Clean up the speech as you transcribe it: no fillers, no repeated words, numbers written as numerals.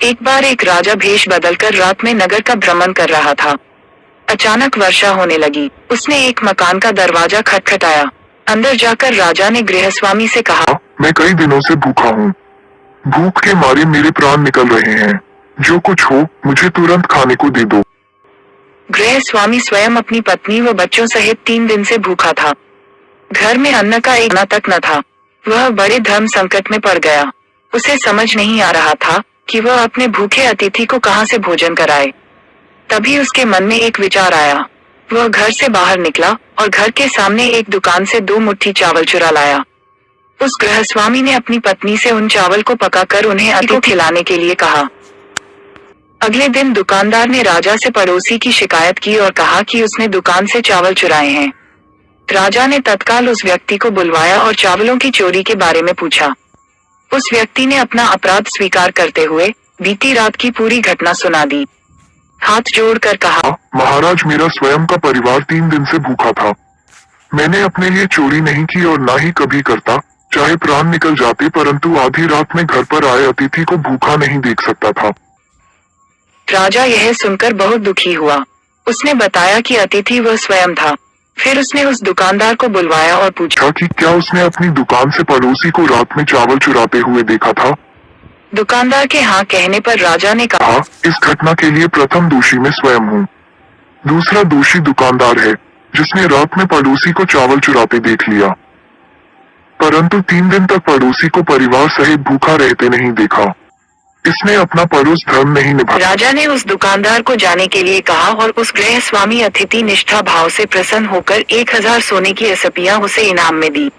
एक बार एक राजा भेष बदलकर रात में नगर का भ्रमण कर रहा था। अचानक वर्षा होने लगी। उसने एक मकान का दरवाजा खटखटाया। अंदर जाकर राजा ने गृहस्वामी से कहा, मैं कई दिनों से भूखा हूँ। भूख के मारे मेरे प्राण निकल रहे हैं। जो कुछ हो मुझे तुरंत खाने को दे दो। गृहस्वामी स्वयं अपनी पत्नी व बच्चों सहित 3 दिन से भूखा था। घर में अन्न का एक दाना तक न था। वह बड़े धर्म संकट में पड़ गया। उसे समझ नहीं आ रहा था कि वह अपने भूखे अतिथि को कहां से भोजन कराए। तभी उसके मन में एक विचार आया। वह घर से बाहर निकला और घर के सामने एक दुकान से 2 मुट्ठी चावल चुरा लाया। उस गृहस्वामी ने अपनी पत्नी से उन चावल को पकाकर उन्हें अतिथि को खिलाने के लिए कहा। अगले दिन दुकानदार ने राजा से पड़ोसी की शिकायत की और कहा कि उसने दुकान से चावल चुराए हैं। राजा ने तत्काल उस व्यक्ति को बुलवाया और चावलों की चोरी के बारे में पूछा। उस व्यक्ति ने अपना अपराध स्वीकार करते हुए बीती रात की पूरी घटना सुना दी। हाथ जोड़कर कहा, महाराज, मेरा स्वयं का परिवार 3 दिन से भूखा था। मैंने अपने लिए चोरी नहीं की और ना ही कभी करता, चाहे प्राण निकल जाते, परंतु आधी रात में घर पर आए अतिथि को भूखा नहीं देख सकता था। राजा यह सुनकर बहुत दुखी हुआ। उसने बताया कि अतिथि वह स्वयं था। फिर उसने उस दुकानदार को बुलवाया और पूछा कि क्या उसने अपनी दुकान से पड़ोसी को रात में चावल चुराते हुए देखा था। दुकानदार के हाँ कहने पर राजा ने कहा, इस घटना के लिए प्रथम दोषी मैं स्वयं हूँ। दूसरा दोषी दुकानदार है, जिसने रात में पड़ोसी को चावल चुराते देख लिया, परंतु 3 दिन तक पड़ोसी को परिवार सहित भूखा रहते नहीं देखा। इसने अपना पड़ोस धर्म नहीं निभाया। राजा ने उस दुकानदार को जाने के लिए कहा और उस गृहस्वामी अतिथि निष्ठा भाव से प्रसन्न होकर 1000 सोने की असपियां उसे इनाम में दी।